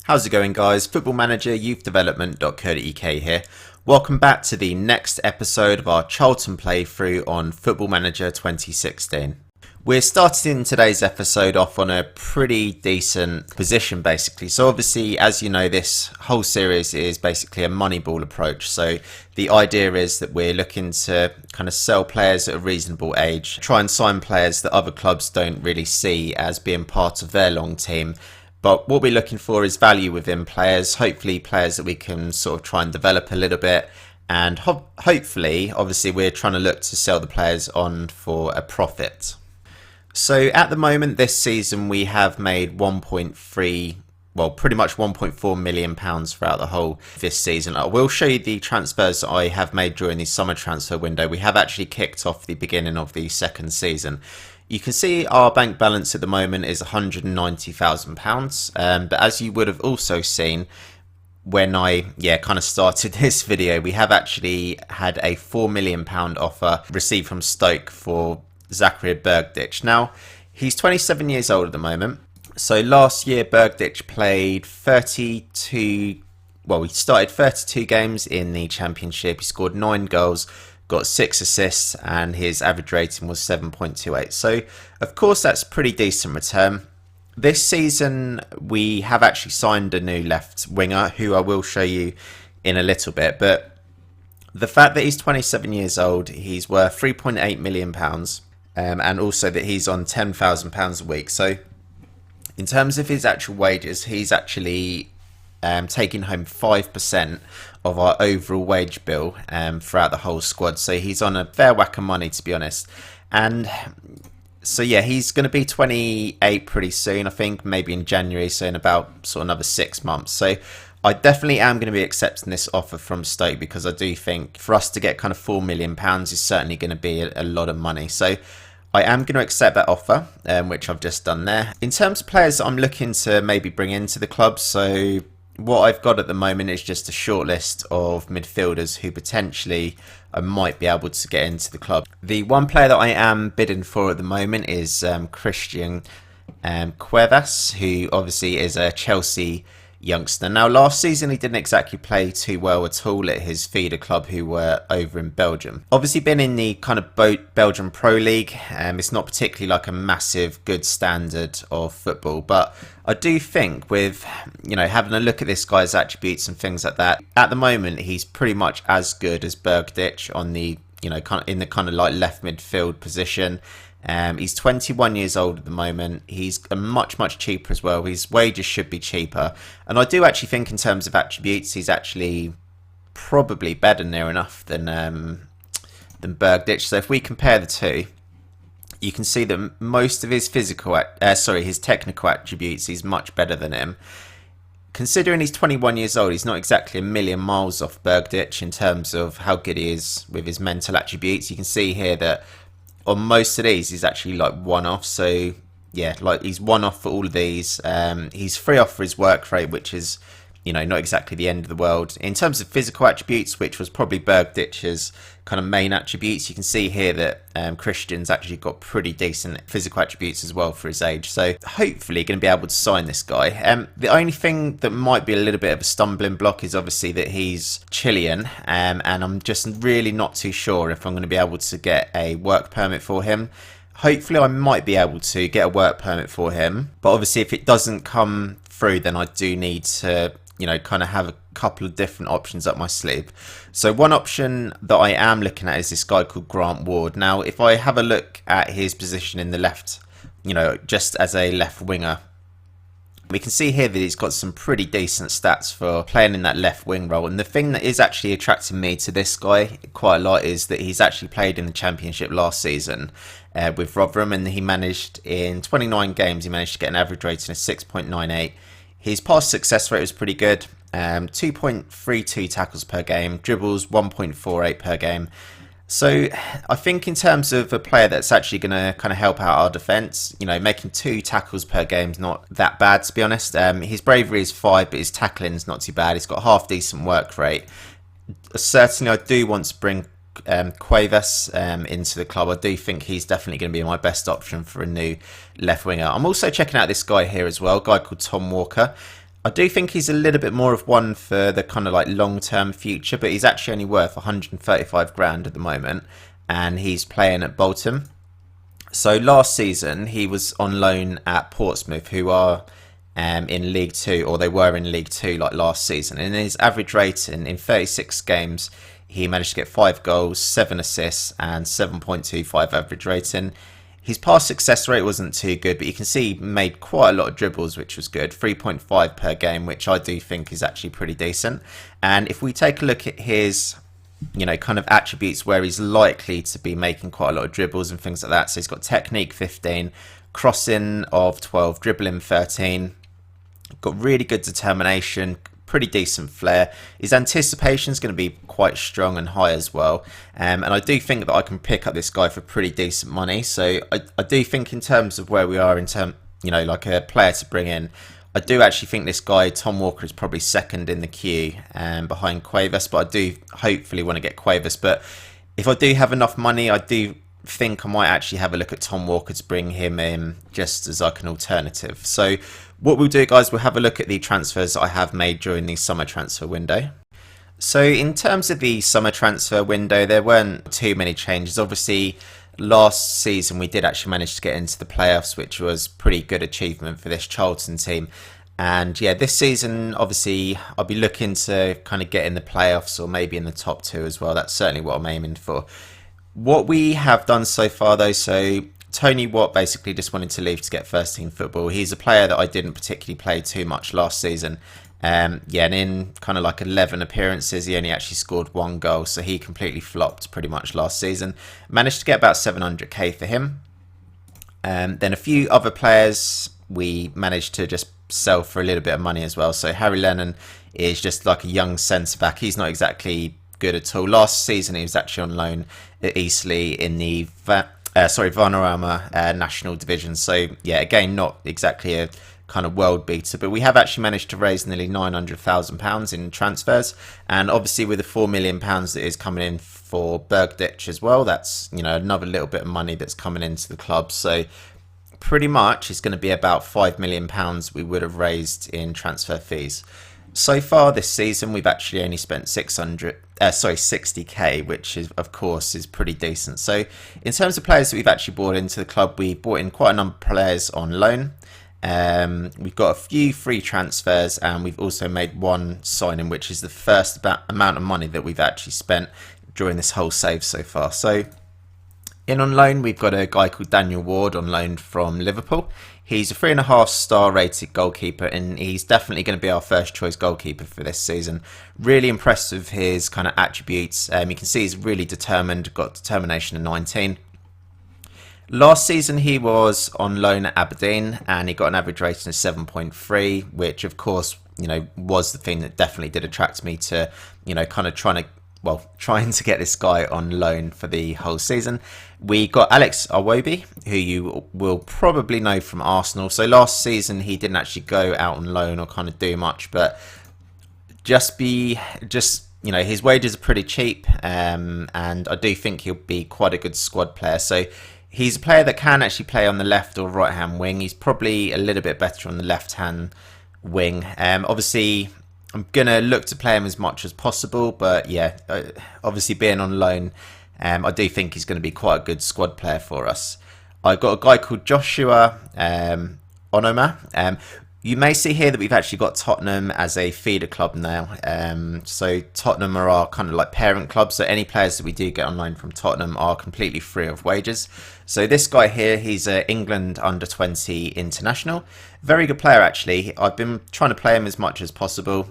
How's it going, guys? Football-ManagerYouthDevelopment.co.uk here. Welcome back to the next episode of our Charlton playthrough on Football Manager 2016. We're starting today's episode off on a pretty decent position, basically. So obviously, as you know, this whole series is basically a Moneyball approach. So the idea is that we're looking to kind of sell players at a reasonable age, try and sign players that other clubs don't really see as being part of their long team. But what we're looking for is value within players, hopefully players that we can sort of try and develop a little bit. And hopefully, obviously, we're trying to look to sell the players on for a profit. So at the moment, this season, we have made 1.3, well, pretty much £1.4 million throughout the whole this season. I will show you the transfers that I have made during the summer transfer window. We have actually kicked off the beginning of the second season. You can see our bank balance at the moment is £190,000. But as you would have also seen when I kind of started this video, we have actually had a £4 million offer received from Stoke for Zachary Bergdich. Now, he's 27 years old at the moment. So last year, Bergdich played 32, well, he started 32 games in the Championship. He scored 9 goals. Got 6 assists and his average rating was 7.28. So, of course, that's pretty decent return. This season, we have actually signed a new left winger who I will show you in a little bit. But the fact that he's 27 years old, he's worth £3.8 million, and also that he's on £10,000 a week. So, in terms of his actual wages, he's actually taking home 5% of our overall wage bill throughout the whole squad. So he's on a fair whack of money, to be honest. And so yeah, he's going to be 28 pretty soon, I think, maybe in January, so in about sort of another 6 months. So I definitely am going to be accepting this offer from Stoke, because I do think for us to get kind of £4 million is certainly going to be a lot of money. So I am going to accept that offer, which I've just done there. In terms of players I'm looking to maybe bring into the club, so what I've got at the moment is just a short list of midfielders who potentially I might be able to get into the club. The one player that I am bidding for at the moment is Christian Cuevas, who obviously is a Chelsea youngster. Now, last season he didn't exactly play too well at all at his feeder club, who were over in Belgium. Obviously been in the kind of Belgian Pro League. It's not particularly like a massive good standard of football, but I do think with, you know, having a look at this guy's attributes and things like that, at the moment he's pretty much as good as Bergdich on the, you know, kind of in the kind of like left midfield position. He's 21 years old at the moment. He's much cheaper as well. His wages should be cheaper. And I do actually think in terms of attributes, he's actually probably better near enough than Bergdich. So if we compare the two, you can see that most of his his technical attributes, he's much better than him. Considering he's 21 years old, he's not exactly a million miles off Bergdich in terms of how good he is with his mental attributes. You can see here that on most of these, he's actually like one off. So yeah, like he's one off for all of these. He's 3 off for his work rate, which is, you know, not exactly the end of the world. In terms of physical attributes, which was probably Bergdich's kind of main attributes, you can see here that Christian's actually got pretty decent physical attributes as well for his age. So hopefully going to be able to sign this guy. The only thing that might be a little bit of a stumbling block is obviously that he's Chilean, and I'm just really not too sure if I'm going to be able to get a work permit for him. Hopefully I might be able to get a work permit for him, but obviously if it doesn't come through, then I do need to, you know, kind of have a couple of different options up my sleeve. So one option that I am looking at is this guy called Grant Ward. Now, if I have a look at his position in the left, you know, just as a left winger, we can see here that he's got some pretty decent stats for playing in that left wing role. And the thing that is actually attracting me to this guy quite a lot is that he's actually played in the Championship last season with Rotherham, and he managed in 29 games, he managed to get an average rating of 6.98. His pass success rate was pretty good, 2.32 tackles per game, dribbles 1.48 per game. So I think in terms of a player that's actually going to kind of help out our defence, you know, making 2 tackles per game is not that bad, to be honest. His bravery is 5, but his tackling is not too bad. He's got half decent work rate. Certainly I do want to bring Cuevas into the club. I do think he's definitely going to be my best option for a new left winger. I'm also checking out this guy here as well, a guy called Tom Walker. I do think he's a little bit more of one for the kind of like long-term future, but he's actually only worth 135 grand at the moment, and he's playing at Bolton. So last season he was on loan at Portsmouth, who are in League Two, or they were in League Two like last season. And his average rating in 36 games, he managed to get 5 goals, 7 assists, and 7.25 average rating. His pass success rate wasn't too good, but you can see he made quite a lot of dribbles, which was good. 3.5 per game, which I do think is actually pretty decent. And if we take a look at his, kind of attributes where he's likely to be making quite a lot of dribbles and things like that. So he's got technique 15, crossing of 12, dribbling 13. Got really good determination, pretty decent flair. His anticipation is going to be quite strong and high as well. And I do think that I can pick up this guy for pretty decent money. So I do think in terms of where we are in terms, like a player to bring in, I do actually think this guy, Tom Walker, is probably second in the queue behind Cuevas. But I do hopefully want to get Cuevas. But if I do have enough money, I do think I might actually have a look at Tom Walker to bring him in just as like an alternative. So what we'll do, guys, we'll have a look at the transfers I have made during the summer transfer window. So in terms of the summer transfer window, there weren't too many changes. Obviously, last season we did actually manage to get into the playoffs, which was pretty good achievement for this Charlton team. And yeah, this season, obviously, I'll be looking to kind of get in the playoffs or maybe in the top 2 as well. That's certainly what I'm aiming for. What we have done so far, though, so Tony Watt basically just wanted to leave to get first team football. He's a player that I didn't particularly play too much last season. And in kind of like 11 appearances, he only actually scored 1 goal. So he completely flopped pretty much last season. Managed to get about 700k for him. Then a few other players we managed to just sell for a little bit of money as well. So Harry Lennon is just like a young centre-back. He's not exactly good at all. Last season he was actually on loan at Eastleigh in the Vanarama National Division. So yeah, again, not exactly a kind of world beater, but we have actually managed to raise nearly £900,000 in transfers, and obviously with the £4 million that is coming in for Bergdich as well, that's another little bit of money that's coming into the club. So pretty much it's going to be about £5 million we would have raised in transfer fees. So far this season, we've actually only spent 60k, which is, of course, is pretty decent. So in terms of players that we've actually brought into the club, we brought in quite a number of players on loan. We've got a few free transfers, and we've also made 1 signing, which is the first amount of money that we've actually spent during this whole save so far. So in on loan, we've got a guy called Daniel Ward on loan from Liverpool. He's a 3.5-star rated goalkeeper, and he's definitely going to be our first choice goalkeeper for this season. Really impressed with his kind of attributes. You can see he's really determined, got determination at 19. Last season he was on loan at Aberdeen, and he got an average rating of 7.3, which of course, was the thing that definitely did attract me to, kind of trying to get this guy on loan for the whole season. We got Alex Iwobi, who you will probably know from Arsenal. So last season he didn't actually go out on loan or kind of do much, but his wages are pretty cheap, and I do think he'll be quite a good squad player. So he's a player that can actually play on the left or right hand wing. He's probably a little bit better on the left hand wing. Obviously I'm going to look to play him as much as possible, but yeah, obviously being on loan, I do think he's going to be quite a good squad player for us. I got a guy called Joshua Onoma. You may see here that we've actually got Tottenham as a feeder club now. So Tottenham are our kind of like parent club. So any players that we do get on loan from Tottenham are completely free of wages. So this guy here, he's an England under-20 international. Very good player, actually. I've been trying to play him as much as possible.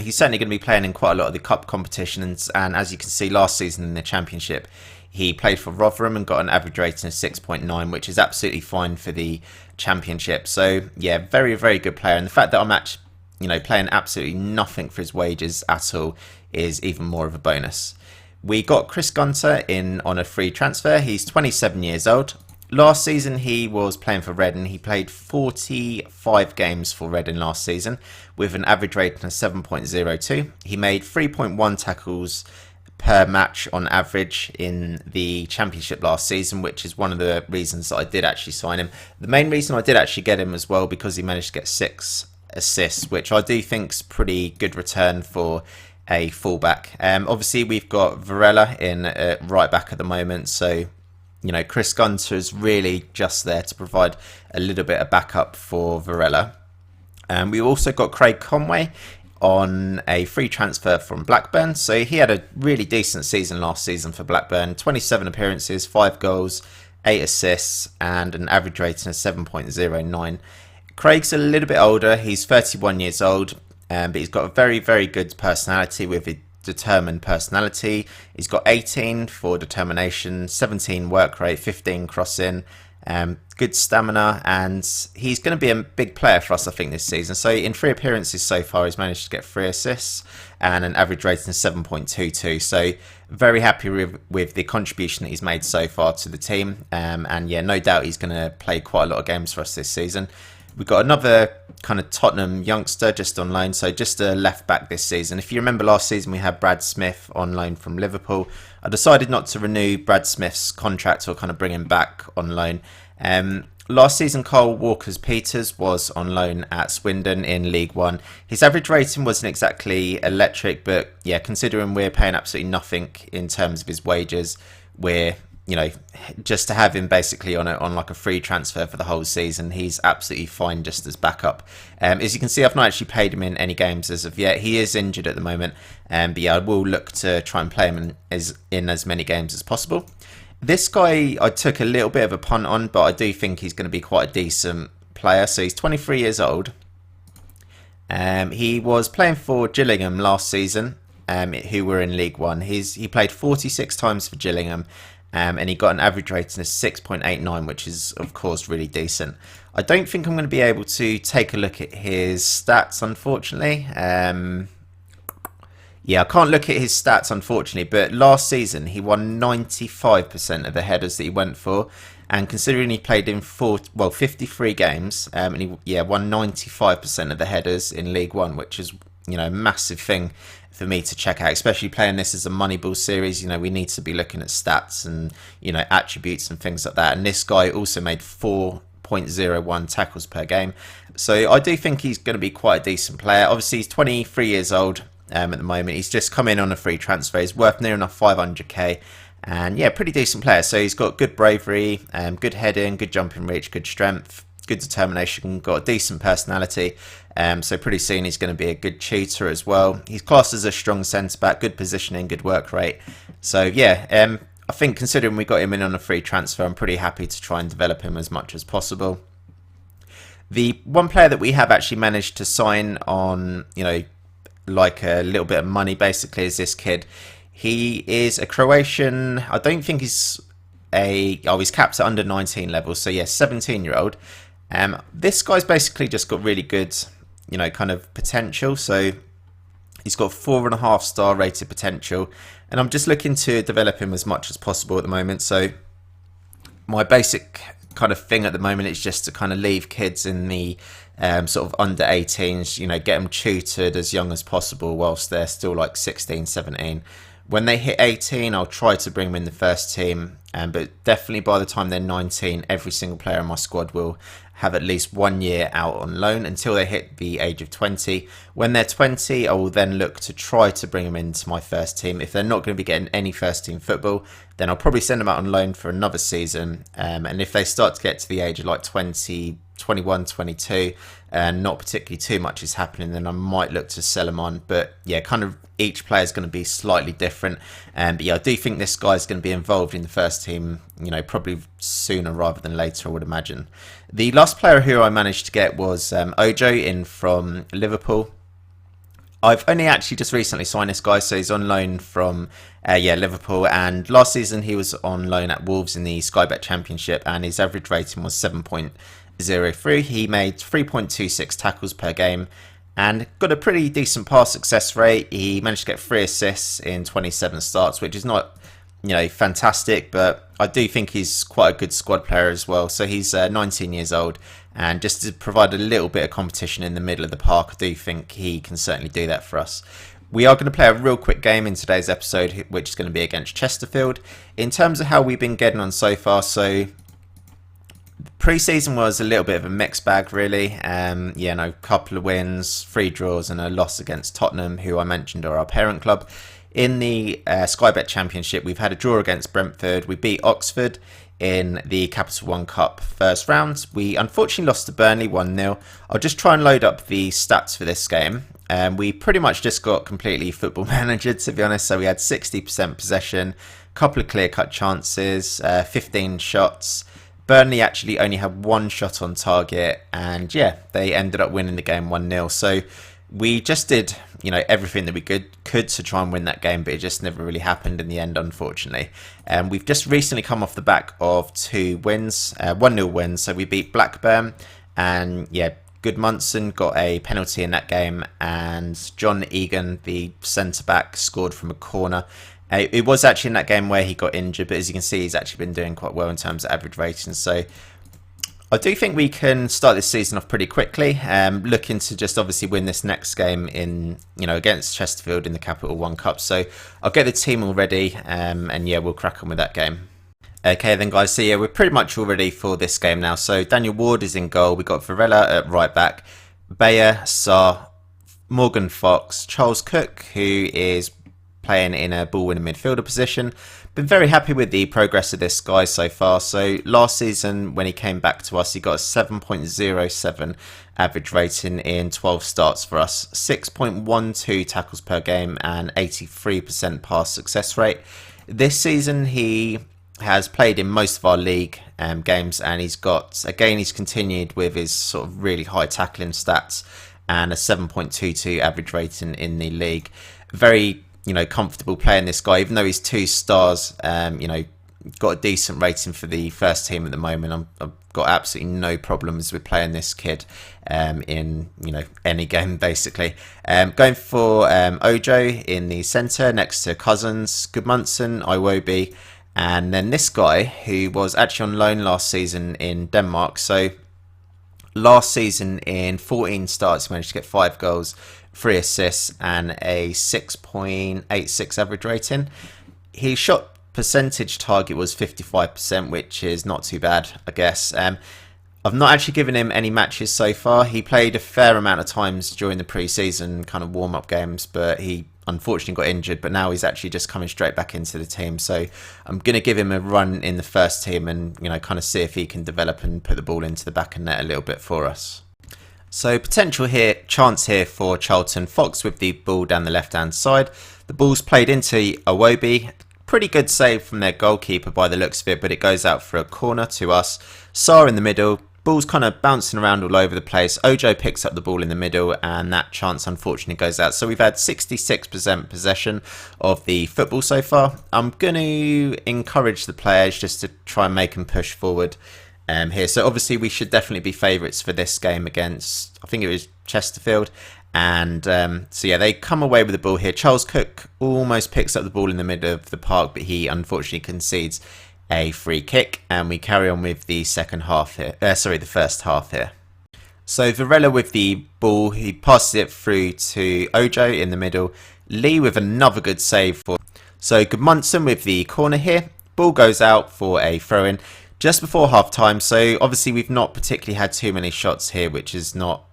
He's certainly going to be playing in quite a lot of the cup competitions, and as you can see last season in the Championship he played for Rotherham and got an average rating of 6.9, which is absolutely fine for the Championship. So yeah, very, very good player, and the fact that I'm actually playing absolutely nothing for his wages at all is even more of a bonus. We got Chris Gunter in on a free transfer. He's 27 years old. Last season he was playing for Reading. He played 45 games for Reading last season with an average rating of 7.02. He made 3.1 tackles per match on average in the Championship last season, which is one of the reasons that I did actually sign him. The main reason I did actually get him as well because he managed to get 6 assists, which I do think's pretty good return for a fullback. Obviously, we've got Varela in right back at the moment, so Chris Gunter is really just there to provide a little bit of backup for Varela. We also got Craig Conway on a free transfer from Blackburn. So he had a really decent season last season for Blackburn. 27 appearances, 5 goals, 8 assists, and an average rating of 7.09. Craig's a little bit older. He's 31 years old, but he's got a very, very good personality with a determined personality. He's got 18 for determination, 17 work rate, 15 crossing, good stamina, and he's going to be a big player for us, I think, this season. So in 3 appearances so far, he's managed to get 3 assists and an average rating of 7.22. So very happy with the contribution that he's made so far to the team. And yeah, no doubt he's going to play quite a lot of games for us this season. We've got another kind of Tottenham youngster just on loan, so just a left back this season. If you remember last season, we had Brad Smith on loan from Liverpool. I decided not to renew Brad Smith's contract or kind of bring him back on loan. Last season, Kyle Walker-Peters was on loan at Swindon in League One. His average rating wasn't exactly electric, but yeah, considering we're paying absolutely nothing in terms of his wages, we're just to have him basically on like a free transfer for the whole season, he's absolutely fine just as backup. As you can see, I've not actually paid him in any games as of yet. He is injured at the moment, but yeah, I will look to try and play him in as many games as possible. This guy I took a little bit of a punt on, but I do think he's going to be quite a decent player. So he's 23 years old. He was playing for Gillingham last season, who were in League One. He played 46 times for Gillingham, and he got an average rating of 6.89, which is, of course, really decent. I don't think I'm going to be able to take a look at his stats, unfortunately. Yeah, I can't look at his stats, unfortunately, but last season he won 95% of the headers that he went for, and considering he played in 53 games, and he won 95% of the headers in League One, which is a massive thing for me to check out, especially playing this as a Moneyball series. We need to be looking at stats and attributes and things like that. And this guy also made 4.01 tackles per game, so I do think he's going to be quite a decent player. Obviously, he's 23 years old. At the moment, he's just come in on a free transfer. He's worth near enough 500k, and yeah, pretty decent player. So he's got good bravery, good heading, good jumping reach, good strength, good determination, got a decent personality. So pretty soon he's going to be a good tutor as well. He's classed as a strong centre back, good positioning, good work rate. So yeah, I think considering we got him in on a free transfer, I'm pretty happy to try and develop him as much as possible. The one player that we have actually managed to sign on, like a little bit of money basically, is this kid. He is a Croatian. I don't think he's he's capped at under 19 level, so yeah, 17-year-old. This guy's basically just got really good kind of potential. So he's got 4.5 star rated potential, and I'm just looking to develop him as much as possible at the moment. So my basic kind of thing at the moment is just to kind of leave kids in the sort of under 18s, get them tutored as young as possible whilst they're still like 16, 17. When they hit 18, I'll try to bring them in the first team, but definitely by the time they're 19, every single player in my squad will have at least 1 year out on loan until they hit the age of 20. When they're 20, I will then look to try to bring them into my first team. If they're not going to be getting any first team football, then I'll probably send them out on loan for another season. And if they start to get to the age of like 20, 21, 22, and not particularly too much is happening, then I might look to sell them on. But yeah, kind of each player is going to be slightly different. But yeah, I do think this guy's going to be involved in the first team, probably sooner rather than later, I would imagine. The last player who I managed to get was Ojo in from Liverpool. I've only actually just recently signed this guy, so he's on loan from Liverpool, and last season he was on loan at Wolves in the Sky Bet Championship, and his average rating was 7.03. He made 3.26 tackles per game and got a pretty decent pass success rate. He managed to get 3 assists in 27 starts, which is not fantastic, but I do think he's quite a good squad player as well. So he's 19 years old, and just to provide a little bit of competition in the middle of the park, I do think he can certainly do that for us. We are going to play a real quick game in today's episode, which is going to be against Chesterfield. In terms of how we've been getting on so far, so Pre-season was a little bit of a mixed bag, really. A couple of wins, 3 draws, and a loss against Tottenham, who I mentioned are our parent club. In the Sky Bet Championship, we've had a draw against Brentford. We beat Oxford in the Capital One Cup first round. We unfortunately lost to Burnley 1-0. I'll just try and load up the stats for this game. We pretty much just got completely football managered, to be honest. So we had 60% possession, a couple of clear-cut chances, 15 shots. Burnley actually only had 1 shot on target, and they ended up winning the game 1-0. So we just did, everything that we could to try and win that game, but it just never really happened in the end, unfortunately. We've just recently come off the back of 2 wins, 1-0 wins. So we beat Blackburn, and Goodmunson got a penalty in that game, and John Egan, the centre-back, scored from a corner. It was actually in that game where he got injured, but as you can see, he's actually been doing quite well in terms of average rating. So I do think we can start this season off pretty quickly. Looking to just obviously win this next game in, against Chesterfield in the Capital One Cup. So I'll get the team all ready, and we'll crack on with that game. Okay then, guys, so we're pretty much all ready for this game now. So Daniel Ward is in goal. We've got Varela at right back, Bayer, Sarr, Morgan Fox, Charles Cook, who is playing in a ball-winning midfielder position. Been very happy with the progress of this guy so far. So last season, when he came back to us, he got a 7.07 average rating in 12 starts for us, 6.12 tackles per game, and 83% pass success rate. This season, he has played in most of our league games, and he's continued with his sort of really high tackling stats and a 7.22 average rating in the league. Very comfortable playing this guy, even though he's 2 stars. Got a decent rating for the first team at the moment. I've got absolutely no problems with playing this kid in any game basically. Going for Ojo in the centre next to Cousins, Goodmunson, Iwobi, and then this guy who was actually on loan last season in Denmark. So last season in 14 starts, he managed to get 5 goals, 3 assists, and a 6.86 average rating. His shot percentage target was 55%, which is not too bad, I guess. I've not actually given him any matches so far. He played a fair amount of times during the pre-season kind of warm-up games, but he unfortunately got injured. But now he's actually just coming straight back into the team. So I'm going to give him a run in the first team and kind of see if he can develop and put the ball into the back of net a little bit for us. So chance here for Charlton. Fox with the ball down the left-hand side. The ball's played into Iwobi. Pretty good save from their goalkeeper by the looks of it, but it goes out for a corner to us. Sarr in the middle. Ball's kind of bouncing around all over the place. Ojo picks up the ball in the middle, and that chance unfortunately goes out. So we've had 66% possession of the football so far. I'm going to encourage the players just to try and make them push forward here. So obviously we should definitely be favourites for this game against, I think it was Chesterfield. And they come away with the ball here. Charles Cook almost picks up the ball in the middle of the park, but he unfortunately concedes a free kick, and we carry on with the the first half here. So Varela with the ball, he passes it through to Ojo in the middle. Lee with another good save so Goodmunson with the corner here. Ball goes out for a throw-in just before half-time. So obviously we've not particularly had too many shots here, which is not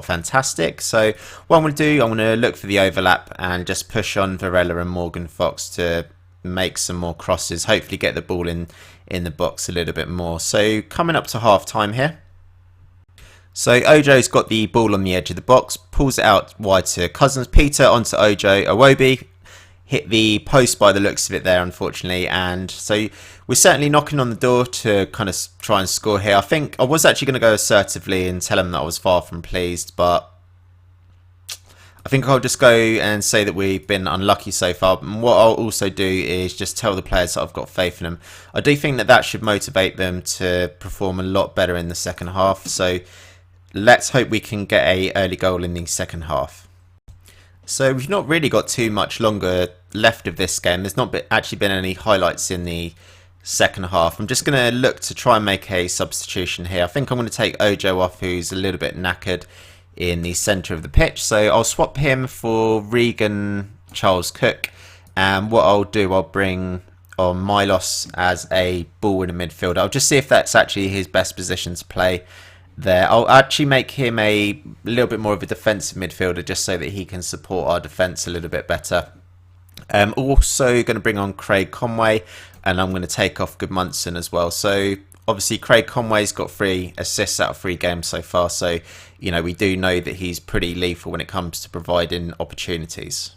fantastic. So what I'm going to do, I'm going to look for the overlap and just push on Varela and Morgan Fox to make some more crosses, hopefully get the ball in the box a little bit more. So coming up to half time here. So Ojo's got the ball on the edge of the box, pulls it out wide to Cousins, Peter onto Ojo, Iwobi hit the post by the looks of it there, unfortunately, and so we're certainly knocking on the door to kind of try and score here. I think I was actually going to go assertively and tell him that I was far from pleased, but I think I'll just go and say that we've been unlucky so far. And what I'll also do is just tell the players that I've got faith in them. I do think that should motivate them to perform a lot better in the second half. So let's hope we can get an early goal in the second half. So we've not really got too much longer left of this game. There's not actually been any highlights in the second half. I'm just going to look to try and make a substitution here. I think I'm going to take Ojo off, who's a little bit knackered in the centre of the pitch. So I'll swap him for Regan Charles Cook. And what I'll do, I'll bring on Milos as a ball-winning midfielder. I'll just see if that's actually his best position to play there. I'll actually make him a little bit more of a defensive midfielder just so that he can support our defence a little bit better. Also going to bring on Craig Conway, and I'm going to take off Goodmunson as well. So obviously Craig Conway's got 3 assists out of 3 games so far, so you know we do know that he's pretty lethal when it comes to providing opportunities.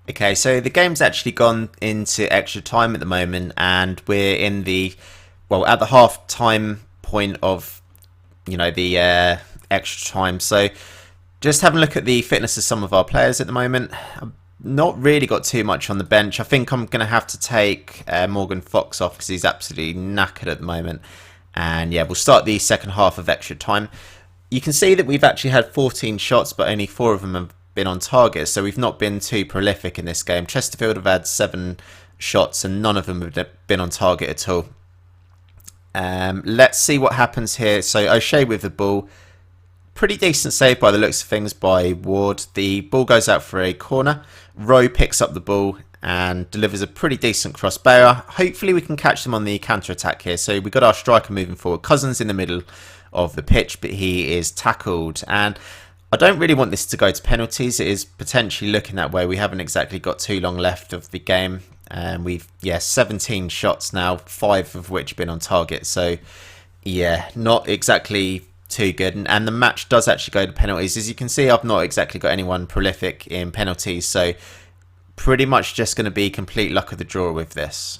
Okay, so the game's actually gone into extra time at the moment, and we're in the, well, at the half time point of, you know, the extra time. So just having a look at the fitness of some of our players at the moment. I've not really got too much on the bench. I think I'm going to have to take Morgan Fox off because he's absolutely knackered at the moment. And yeah, we'll start the second half of extra time. You can see that we've actually had 14 shots, but only 4 of them have been on target, so we've not been too prolific in this game. Chesterfield have had 7 shots and none of them have been on target at all. Let's see what happens here. So O'Shea with the ball, pretty decent save by the looks of things by Ward. The ball goes out for a corner. Rowe picks up the ball and delivers a pretty decent cross. Bayer, hopefully we can catch them on the counter attack here. So we've got our striker moving forward. Cousins in the middle of the pitch, but he is tackled, and I don't really want this to go to penalties. It is potentially looking that way. We haven't exactly got too long left of the game. We've, 17 shots now, 5 of which have been on target. So, yeah, not exactly too good. And the match does actually go to penalties. As you can see, I've not exactly got anyone prolific in penalties. So, pretty much just going to be complete luck of the draw with this.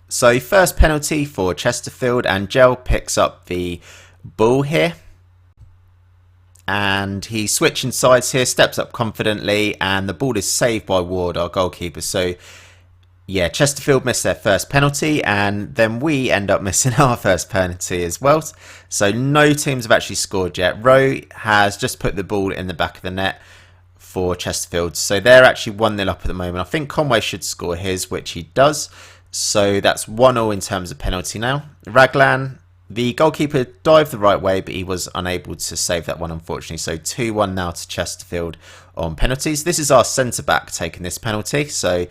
So, first penalty for Chesterfield, and Gel picks up the ball here. And he's switching sides here, steps up confidently, and the ball is saved by Ward, our goalkeeper. So, yeah, Chesterfield missed their first penalty, and then we end up missing our first penalty as well. So, no teams have actually scored yet. Rowe has just put the ball in the back of the net for Chesterfield. So, they're actually 1-0 up at the moment. I think Conway should score his, which he does. So, that's 1-0 in terms of penalty now. Raglan, the goalkeeper dived the right way, but he was unable to save that one, unfortunately. So 2-1 now to Chesterfield on penalties. This is our centre-back taking this penalty, so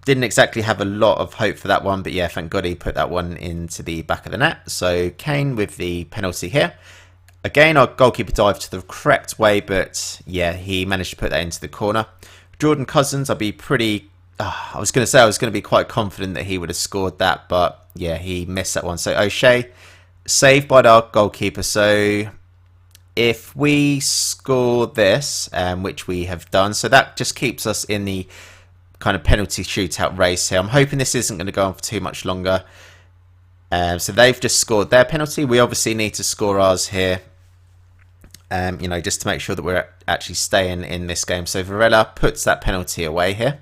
didn't exactly have a lot of hope for that one, but yeah, thank God he put that one into the back of the net. So Kane with the penalty here. Again, our goalkeeper dived to the correct way, but yeah, he managed to put that into the corner. Jordan Cousins, I'll be pretty... I was going to be quite confident that he would have scored that, but yeah, he missed that one. So O'Shea, saved by our goalkeeper. So if we score this, which we have done, so that just keeps us in the kind of penalty shootout race here. I'm hoping this isn't going to go on for too much longer. So they've just scored their penalty. We obviously need to score ours here, you know, just to make sure that we're actually staying in this game. So Varela puts that penalty away here.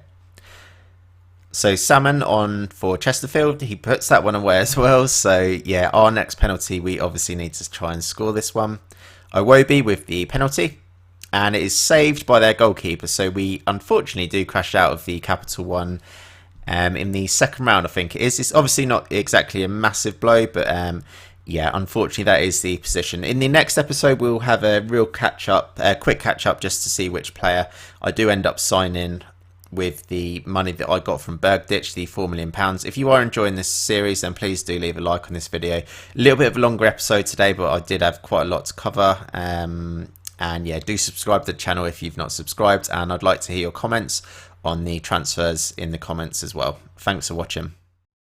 So Salmon on for Chesterfield, he puts that one away as well. So yeah, our next penalty, we obviously need to try and score this one. Iwobi with the penalty, and it is saved by their goalkeeper. So we unfortunately do crash out of the Capital One in the second round, I think it is. It's obviously not exactly a massive blow, but yeah, unfortunately that is the position. In the next episode, we'll have a real catch-up, a quick catch-up just to see which player I do end up signing with the money that I got from Bergditch, the £4 million. If you are enjoying this series, then please do leave a like on this video. A little bit of a longer episode today, but I did have quite a lot to cover. And yeah, do subscribe to the channel if you've not subscribed, and I'd like to hear your comments on the transfers in the comments as well. Thanks for watching.